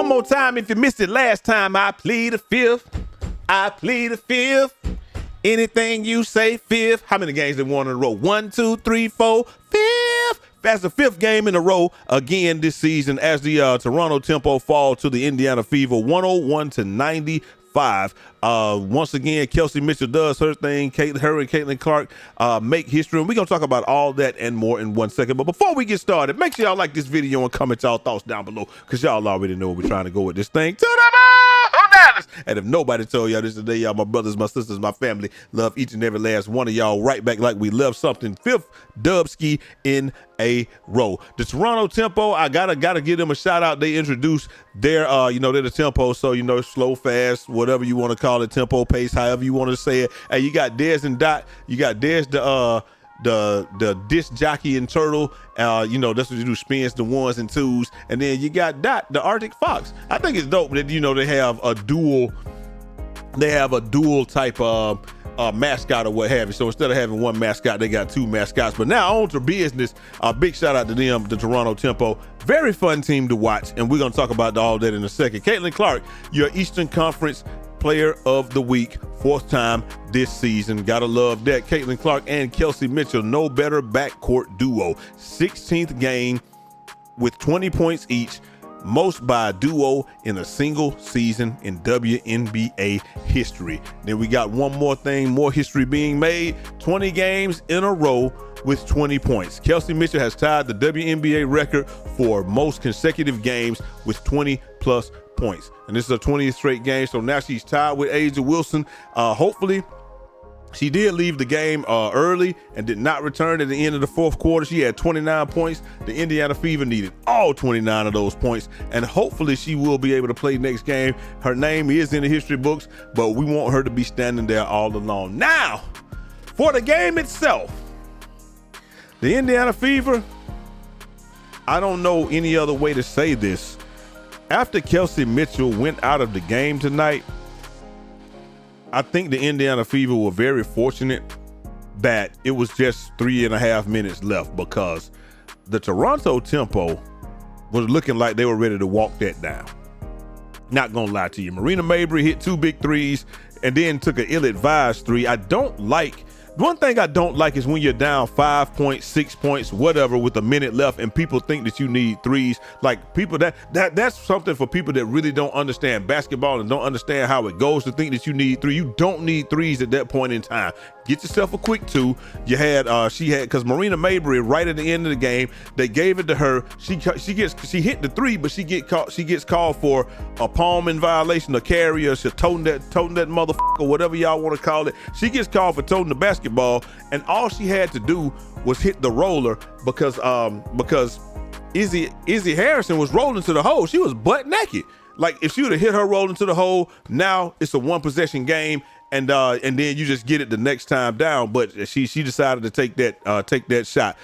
One more time, if you missed it last time, I plead the fifth. I plead the fifth. Anything you say, fifth. How many games they won in a row? 1, 2, 3, 4, fifth. That's the fifth game in a row again this season as the Toronto Tempo fall to the Indiana Fever 101-95. Once again, Kelsey Mitchell does her thing. Her and Caitlin Clark make history. And we're going to talk about all that and more in 1 second. But before we get started, make sure y'all like this video and comment y'all thoughts down below because y'all already know we're trying to go with this thing. To the moon, Dallas. And if nobody told y'all this today, y'all my brothers, my sisters, my family, love each and every last one of y'all right back like we love something. Fifth Dubski in a row. The Toronto Tempo, I gotta give them a shout out. They introduced their they're the Tempo, so slow, fast, whatever you want to call it, tempo, pace, however you want to say it. Hey, you got Dez and Dot, you got Dez the disc jockey and turtle, that's what you do, spins the ones and twos, and then you got Dot the Arctic Fox. I think it's dope that they have a dual type of mascot or what have you. So instead of having one mascot, they got two mascots. But now on to business. Big shout out to them, the Toronto Tempo. Very fun team to watch, and we're gonna talk about all that in a second. Caitlin Clark, your Eastern Conference Player of the Week, 4th time this season. Gotta love that. Caitlin Clark and Kelsey Mitchell, no better backcourt duo. 16th game with 20 points each. Most by a duo in a single season in WNBA history. Then we got one more thing, more history being made. 20 games in a row with 20 points. Kelsey Mitchell has tied the WNBA record for most consecutive games with 20 plus points. And this is a 20th straight game, so now she's tied with A'ja Wilson. Hopefully, she did leave the game early and did not return at the end of the 4th quarter. She had 29 points. The Indiana Fever needed all 29 of those points, and hopefully she will be able to play next game. Her name is in the history books, but we want her to be standing there all alone. Now, for the game itself, the Indiana Fever, I don't know any other way to say this. After Kelsey Mitchell went out of the game tonight, I think the Indiana Fever were very fortunate that it was just 3.5 minutes left because the Toronto Tempo was looking like they were ready to walk that down. Not gonna lie to you. Marina Mabry hit 2 big threes and then took an ill-advised 3. One thing I don't like is when you're down 5 points, 6 points, whatever, with a minute left, and people think that you need threes. Like people that's something for people that really don't understand basketball and don't understand how it goes to think that you need 3. You don't need threes at that point in time. Get yourself a quick 2. Because Marina Mabry right at the end of the game, they gave it to her. She hit the 3, but she gets called for a palming violation, a carry, or she toting that motherfucker, whatever y'all want to call it. She gets called for toting the basketball, and all she had to do was hit the roller because Izzy Harrison was rolling to the hole. She was butt naked. Like if she would have hit her rolling to the hole, now it's a 1-possession game. And then you just get it the next time down. But she decided to take that shot.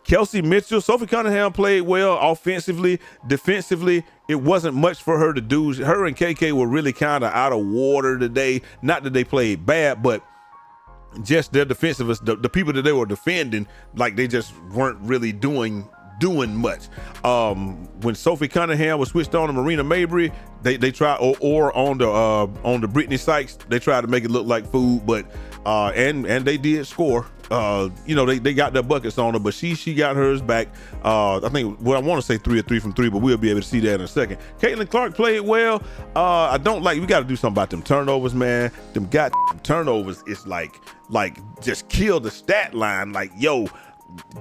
Kelsey Mitchell, Sophie Cunningham played well offensively. Defensively, it wasn't much for her to do. Her and KK were really kind of out of water today. Not that they played bad, but just their defensiveness, the people that they were defending, like they just weren't really doing much. When Sophie Cunningham was switched on to Marina Mabry, they tried, or on the Brittany Sykes, they tried to make it look like food, but and they did score. They got their buckets on her, but she got hers back. I think, well, I want to say 3 or 3 from 3, but we'll be able to see that in a second. Caitlin Clark played well. We got to do something about them turnovers, man. Them goddamn turnovers is like just kill the stat line. Like, yo,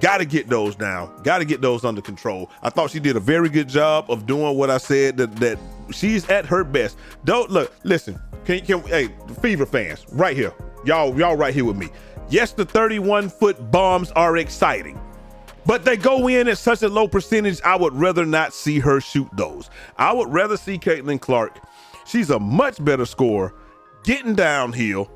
got to get those down. Got to get those under control. I thought she did a very good job of doing what I said, that she's at her best. Listen, hey, Fever fans, right here. Y'all right here with me. Yes, the 31-foot bombs are exciting, but they go in at such a low percentage, I would rather not see her shoot those. I would rather see Caitlin Clark. She's a much better scorer, getting downhill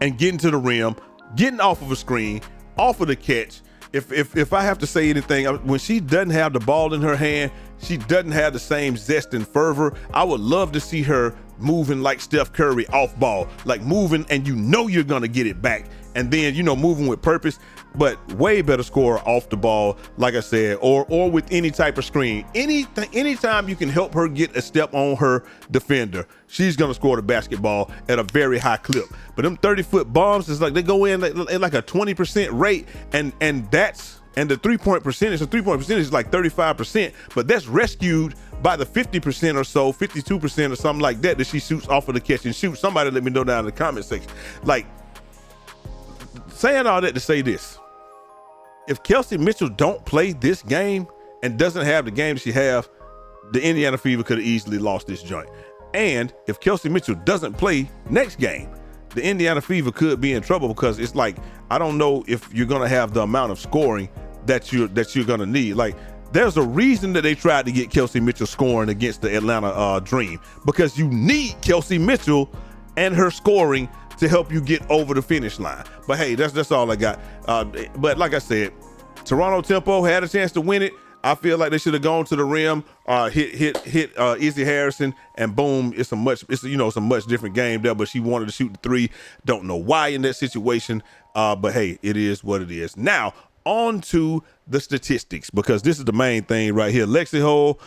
and getting to the rim, getting off of a screen, off of the catch. If I have to say anything, when she doesn't have the ball in her hand, she doesn't have the same zest and fervor. I would love to see her moving like Steph Curry off ball, like moving and you're gonna get it back and then, moving with purpose, but way better scorer off the ball, like I said, or with any type of screen. Anytime you can help her get a step on her defender, she's going to score the basketball at a very high clip. But them 30-foot bombs is like they go in at like a 20% rate, and the three-point percentage is like 35%, but that's rescued by the 50% or so, 52% or something like that she shoots off of the catch and shoot. Somebody let me know down in the comment section. Like, saying all that to say this: if Kelsey Mitchell don't play this game and doesn't have the game that she have, the Indiana Fever could have easily lost this joint. And if Kelsey Mitchell doesn't play next game, the Indiana Fever could be in trouble, because it's like, I don't know if you're going to have the amount of scoring that you're going to need. Like, there's a reason that they tried to get Kelsey Mitchell scoring against the Atlanta Dream, because you need Kelsey Mitchell and her scoring to help you get over the finish line. But hey, that's all I got. But like I said, Toronto Tempo had a chance to win it. I feel like they should have gone to the rim, hit Izzy Harrison, and boom, it's a much different game there. But she wanted to shoot the three. Don't know why in that situation. But hey, it is what it is. Now on to the statistics, because this is the main thing right here. Lexi Hull,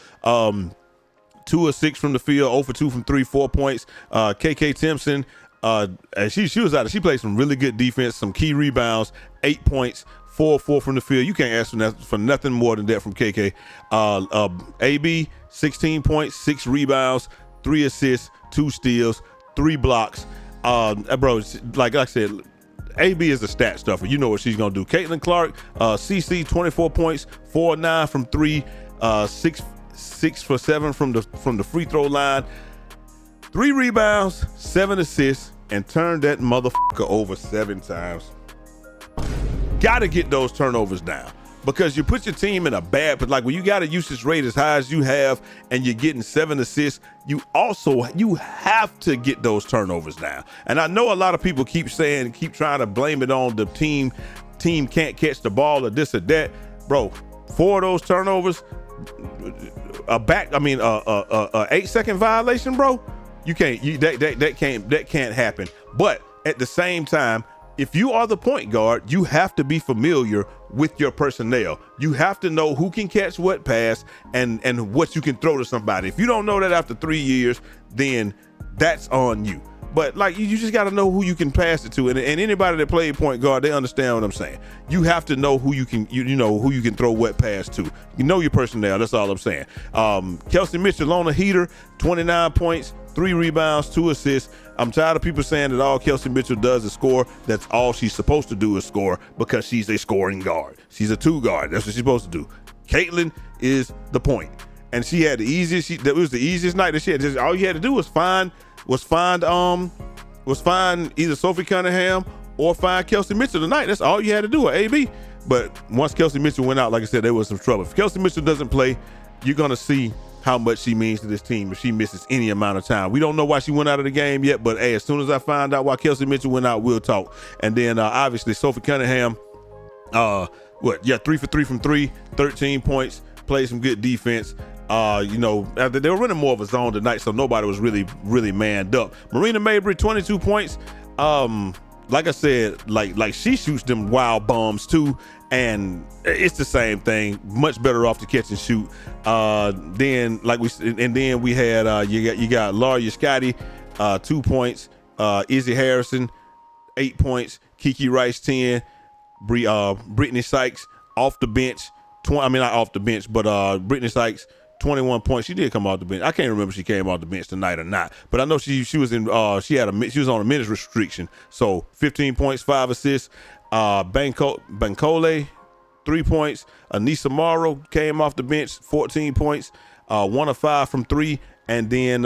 2 of 6 from the field, 0 for 2 from 3, 4 points. KK Timpson, she played some really good defense, some key rebounds, 8 points, 4 from the field. You can't ask for nothing more than that from KK. AB, 16 points, 6 rebounds, 3 assists, 2 steals, 3 blocks. Bro, like I said, AB is a stat stuffer. You know what she's gonna do. Caitlin Clark, CC, 24 points, 4 of 9 from 3, 6 for 7 from the free throw line, 3 rebounds, 7 assists, and turned that motherfucker over 7 times. Gotta get those turnovers down, because you put your team in a bad, but like when you got a usage rate as high as you have and you're getting 7 assists, you have to get those turnovers down. And I know a lot of people keep trying to blame it on the team can't catch the ball or this or that. Bro, 4 of those turnovers, a 8-second violation, bro. That can't happen. But at the same time, if you are the point guard, you have to be familiar with your personnel. You have to know who can catch what pass and what you can throw to somebody. If you don't know that after 3 years, then that's on you. But like, you just got to know who you can pass it to, and anybody that played point guard, they understand what I'm saying. You have to know who you can who you can throw what pass to. You know your personnel. That's all I'm saying. Kelsey Mitchell on a heater, 29 points, 3 rebounds, 2 assists. I'm tired of people saying that all Kelsey Mitchell does is score. That's all she's supposed to do is score, because she's a scoring guard. She's a 2 guard. That's what she's supposed to do. Caitlin is the point, and she had the easiest. That was the easiest night that she had. Just all you had to do was find either Sophie Cunningham or find Kelsey Mitchell tonight. That's all you had to do, or AB. But once Kelsey Mitchell went out, like I said, there was some trouble. If Kelsey Mitchell doesn't play, you're gonna see how much she means to this team if she misses any amount of time. We don't know why she went out of the game yet, but hey, as soon as I find out why Kelsey Mitchell went out, we'll talk. And then obviously Sophie Cunningham, 3 for 3 from 3, 13 points, played some good defense. They were running more of a zone tonight, so nobody was really manned up. Marina Mabry, 22 points. Like I said, like she shoots them wild bombs too, and it's the same thing. Much better off to catch and shoot. Then we had you got Laura Scotty, 2 points. Izzy Harrison, 8 points. Kiki Rice, 10. Brittany Sykes off the bench. Not off the bench, but Brittany Sykes, 21 points. She did come off the bench. I can't remember if she came off the bench tonight or not, but I know she was in. She was on a minutes restriction. So 15 points, 5 assists. Bankole, 3 points. Anissa Morrow came off the bench, 14 points. 1 of 5 from 3, and then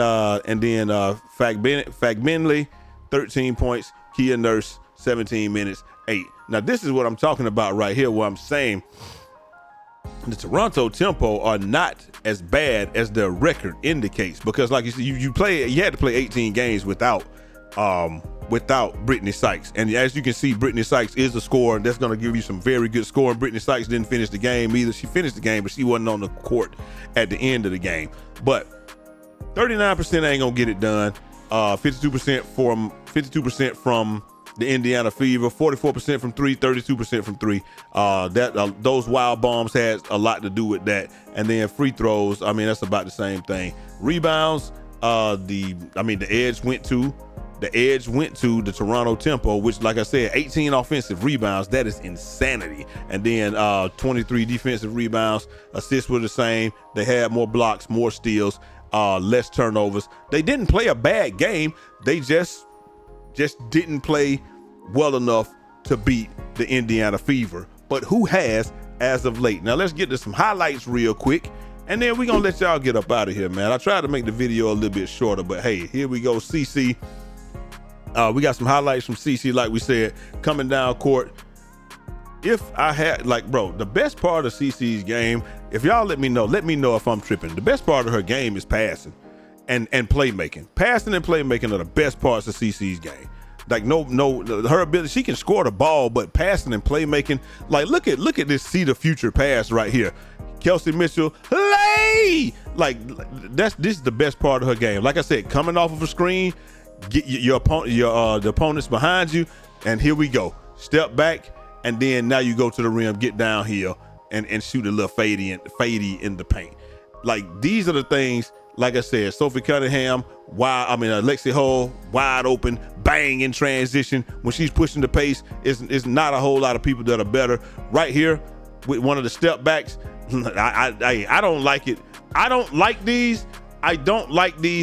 Fagbenley, 13 points. Kia Nurse, 17 minutes, 8. Now this is what I'm talking about right here, where I'm saying the Toronto Tempo are not as bad as their record indicates, because like you said, you had to play 18 games without Brittany Sykes, and as you can see, Brittany Sykes is a scorer, and that's going to give you some very good scoring. Brittany Sykes didn't finish the game either. She finished the game, but she wasn't on the court at the end of the game. But 39% ain't gonna get it done. 52% from the Indiana Fever. 44% from three, 32% from three. Those wild bombs had a lot to do with that. And then free throws, I mean, that's about the same thing. Rebounds, the edge went to the Toronto Tempo, which, like I said, 18 offensive rebounds. That is insanity. And then 23 defensive rebounds. Assists were the same. They had more blocks, more steals, less turnovers. They didn't play a bad game. They just didn't play well enough to beat the Indiana Fever. But who has as of late? Now let's get to some highlights real quick, and then we're gonna let y'all get up out of here, man. I tried to make the video a little bit shorter, but hey, here we go. CC. We got some highlights from CC, like we said, coming down court. If I had, the best part of CC's game, if y'all let me know if I'm tripping. The best part of her game is passing and playmaking. Passing and playmaking are the best parts of CC's game. Her ability, she can score the ball, but passing and playmaking, look at this see the future pass right here. Kelsey Mitchell, lay! This is the best part of her game. Like I said, coming off of a screen, get the opponent's behind you, and here we go. Step back, and then now you go to the rim, get downhill, and shoot a little fadey in the paint. These are the things. Like I said, Sophie Cunningham, Lexi Hull, wide open, bang in transition. When she's pushing the pace, it's not a whole lot of people that are better. Right here with one of the step backs, I don't like it. I don't like these,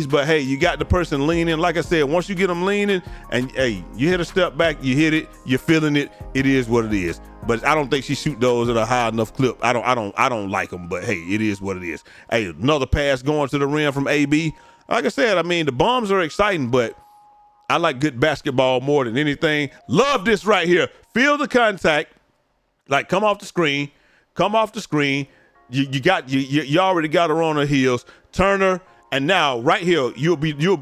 but hey, you got the person leaning. Like I said, once you get them leaning and hey, you hit a step back, you hit it, you're feeling it, it is what it is. But I don't think she shoot those at a high enough clip. I don't like them, but hey, it is what it is. Hey, another pass going to the rim from AB. Like I said, the bombs are exciting, but I like good basketball more than anything. Love this right here. Feel the contact. Come off the screen. You already got her on her heels. Turn her. And now right here,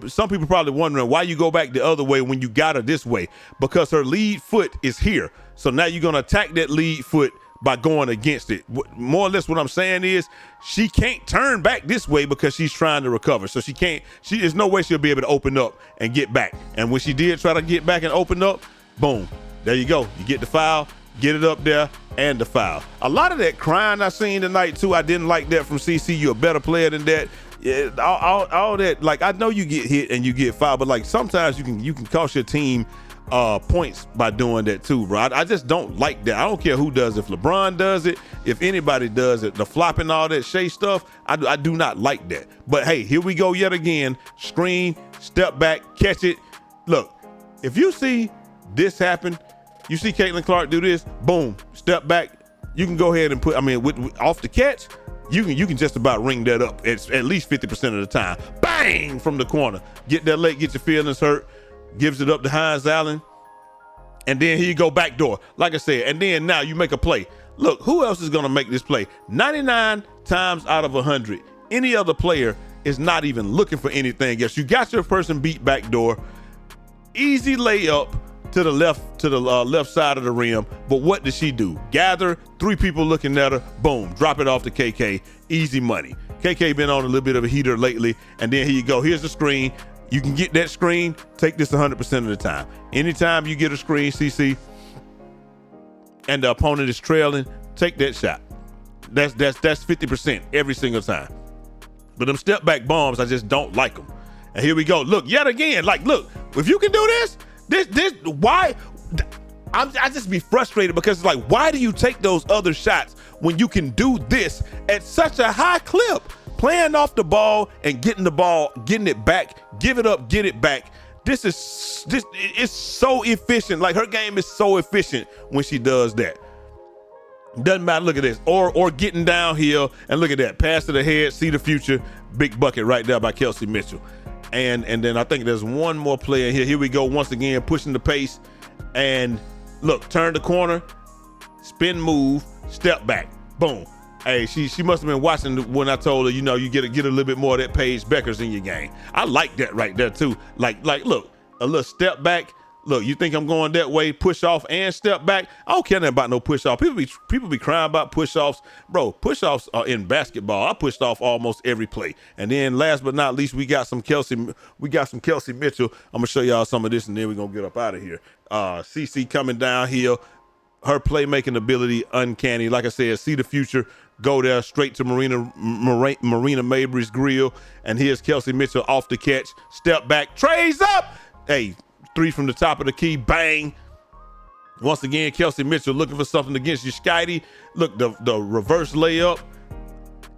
some people probably wondering why you go back the other way when you got her this way, because her lead foot is here. So now you're going to attack that lead foot by going against it. More or less what I'm saying is she can't turn back this way because she's trying to recover. So there's no way she'll be able to open up and get back. And when she did try to get back and open up, boom, there you go. You get the foul, get it up there, and the foul. A lot of that crying I seen tonight too, I didn't like that from CC. You're a better player than that. Yeah, all that, I know you get hit and you get fouled, but sometimes you can cost your team points by doing that too, bro. I just don't like that. I don't care who does it. If LeBron does it, if anybody does it, the flopping, all that Shea stuff, I do not like that. But hey, here we go yet again. Screen, step back, catch it. Look, if you see this happen, you see Caitlin Clark do this, boom, step back, you can go ahead and put, off the catch, you can just about ring that up at least 50% of the time. Bang from the corner. Get that leg, get your feelings hurt. Gives it up to Hines Allen. And then here you go back door. Like I said, and then now you make a play. Look, who else is going to make this play? 99 times out of 100, any other player is not even looking for anything else. You got your person beat back door. Easy layup to the left side of the rim. But what does she do? Gather, three people looking at her, boom, drop it off to KK. Easy money. KK been on a little bit of a heater lately. And then here you go. Here's the screen. You can get that screen. Take this 100% of the time. Anytime you get a screen, CC, and the opponent is trailing, take that shot. That's 50% every single time. But them step back bombs, I just don't like them. And here we go. Look, yet again, look, if you can do this, why? I just be frustrated because it's why do you take those other shots when you can do this at such a high clip? Playing off the ball and getting the ball, getting it back, give it up, get it back. This is so efficient. Her game is so efficient when she does that. Doesn't matter. Look at this. Or getting downhill, and look at that. Pass to the head, see the future. Big bucket right there by Kelsey Mitchell. And then I think there's one more player here. Here we go once again, pushing the pace. And look, turn the corner, spin move, step back. Boom. Hey, she must have been watching when I told her, you get a little bit more of that Paige Beckers in your game. I like that right there too. Look, a little step back, Look, you think I'm going that way, push off and step back? I don't care nothing about no push off. People be crying about push offs. Bro, push offs are in basketball. I pushed off almost every play. And then last but not least, we got some Kelsey Mitchell. I'm gonna show y'all some of this and then we're gonna get up out of here. CC coming downhill. Her playmaking ability, uncanny. Like I said, see the future. Go there straight to Marina Mabry's grill. And here's Kelsey Mitchell off the catch. Step back, trays up. Hey, 3 from the top of the key, bang. Once again, Kelsey Mitchell looking for something against you, Skitey. Look, the reverse layup,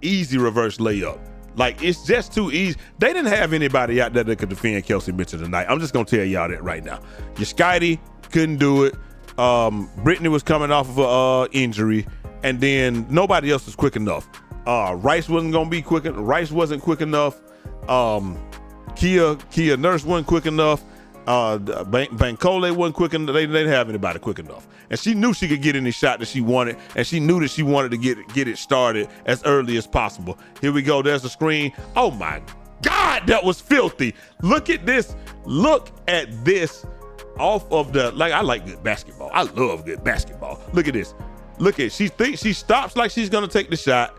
easy reverse layup. Like, it's just too easy. They didn't have anybody out there that could defend Kelsey Mitchell tonight. I'm just gonna tell y'all that right now. Your Skitey couldn't do it. Brittany was coming off of a injury, and then nobody else was quick enough. Rice wasn't gonna be quick. Rice wasn't quick enough. Kia Nurse wasn't quick enough. Bankole wasn't quick enough. They didn't have anybody quick enough. And she knew she could get any shot that she wanted, and she knew that she wanted to get it started as early as possible. Here we go. There's the screen. Oh my God, that was filthy. Look at this. Look at this. Off of the, like, I like good basketball. I love good basketball. Look at this. Look at, she stops like she's gonna take the shot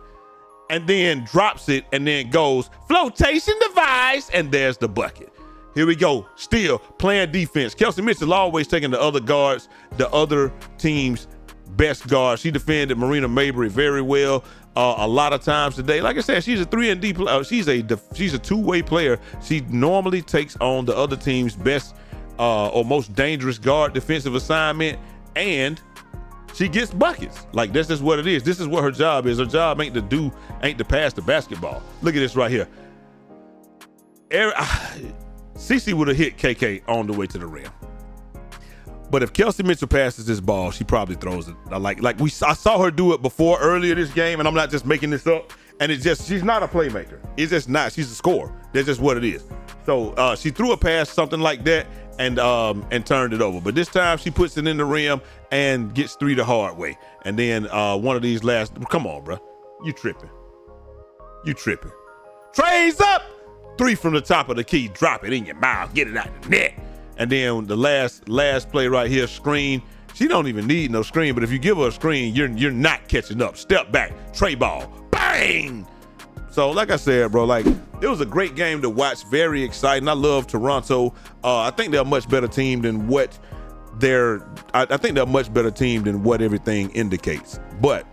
and then drops it and then goes flotation device, and there's the bucket. Here we go, still playing defense. Kelsey Mitchell always taking the other guards, the other team's best guards. She defended Marina Mabry very well a lot of times today. Like I said, she's a 3-and-D player. She's a two-way player. She normally takes on the other team's best or most dangerous guard defensive assignment, and she gets buckets. Like, this is what it is. This is what her job is. Her job ain't to pass the basketball. Look at this right here. CC would have hit KK on the way to the rim. But if Kelsey Mitchell passes this ball, she probably throws it. I saw her do it before earlier this game, and I'm not just making this up. And she's not a playmaker. It's just not. She's a scorer. That's just what it is. So she threw a pass, something like that, and turned it over. But this time she puts it in the rim and gets 3 the hard way. And then one of these last, come on, bro. You tripping. Trays up. 3 from the top of the key. Drop it in your mouth. Get it out the net. And then the last play right here, screen. She don't even need no screen, but if you give her a screen, you're not catching up. Step back, tray ball, bang! So like I said, bro, like, it was a great game to watch, very exciting. I love Toronto. I think they're a much better team than what I think they're a much better team than what everything indicates. But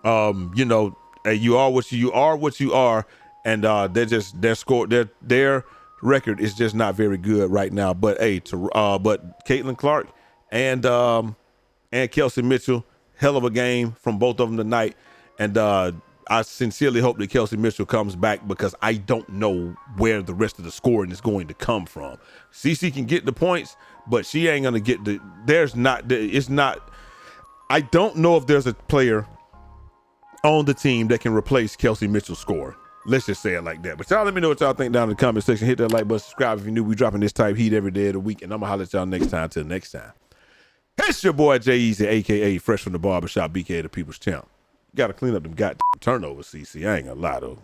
you know, you are what you are, and their record is just not very good right now. But but Caitlin Clark and Kelsey Mitchell, hell of a game from both of them tonight. And I sincerely hope that Kelsey Mitchell comes back, because I don't know where the rest of the scoring is going to come from. CC can get the points, but she ain't gonna get I don't know if there's a player on the team that can replace Kelsey Mitchell's score. Let's just say it like that. But y'all let me know what y'all think down in the comment section. Hit that like button, subscribe if you're new. We dropping this type heat every day of the week, and I'm gonna holler at y'all next time. Till next time. It's your boy Jay Easy, aka Fresh from the Barbershop, BK the People's Champ. You gotta clean up them goddamn turnovers, CC. I ain't gonna lie though.